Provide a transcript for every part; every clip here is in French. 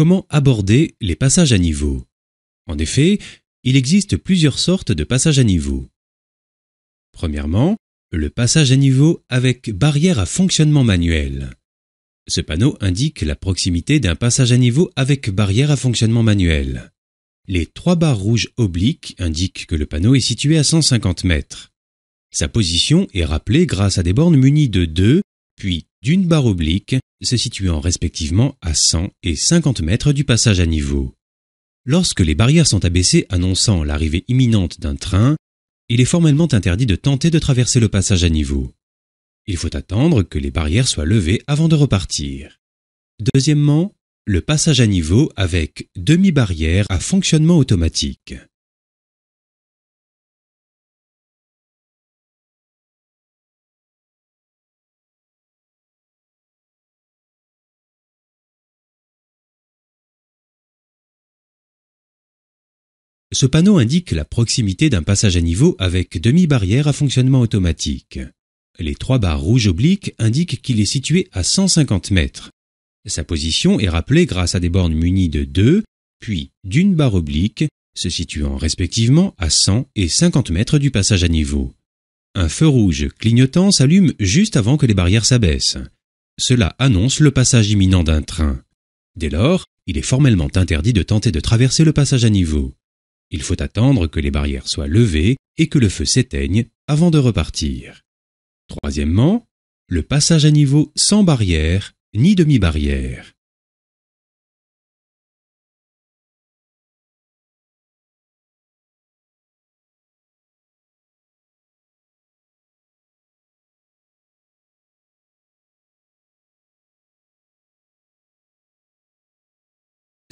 Comment aborder les passages à niveau? En effet, il existe plusieurs sortes de passages à niveau. Premièrement, le passage à niveau avec barrière à fonctionnement manuel. Ce panneau indique la proximité d'un passage à niveau avec barrière à fonctionnement manuel. Les 3 barres rouges obliques indiquent que le panneau est situé à 150 mètres. Sa position est rappelée grâce à des bornes munies de 2, puis d'une barre oblique, se situant respectivement à 100 et 50 mètres du passage à niveau. Lorsque les barrières sont abaissées annonçant l'arrivée imminente d'un train, il est formellement interdit de tenter de traverser le passage à niveau. Il faut attendre que les barrières soient levées avant de repartir. Deuxièmement, le passage à niveau avec demi-barrière à fonctionnement automatique. Ce panneau indique la proximité d'un passage à niveau avec demi-barrière à fonctionnement automatique. Les 3 barres rouges obliques indiquent qu'il est situé à 150 mètres. Sa position est rappelée grâce à des bornes munies de 2, puis d'une barre oblique, se situant respectivement à 100 et 50 mètres du passage à niveau. Un feu rouge clignotant s'allume juste avant que les barrières s'abaissent. Cela annonce le passage imminent d'un train. Dès lors, il est formellement interdit de tenter de traverser le passage à niveau. Il faut attendre que les barrières soient levées et que le feu s'éteigne avant de repartir. Troisièmement, le passage à niveau sans barrière ni demi-barrière.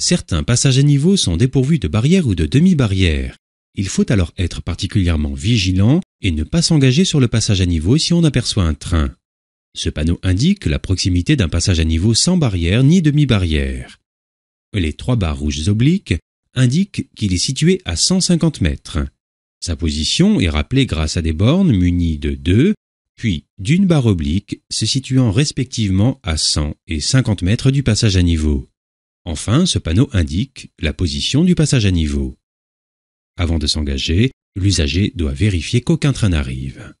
Certains passages à niveau sont dépourvus de barrières ou de demi-barrières. Il faut alors être particulièrement vigilant et ne pas s'engager sur le passage à niveau si on aperçoit un train. Ce panneau indique la proximité d'un passage à niveau sans barrière ni demi-barrière. Les 3 barres rouges obliques indiquent qu'il est situé à 150 mètres. Sa position est rappelée grâce à des bornes munies de 2, puis d'une barre oblique se situant respectivement à 100 et 50 mètres du passage à niveau. Enfin, ce panneau indique la position du passage à niveau. Avant de s'engager, l'usager doit vérifier qu'aucun train n'arrive.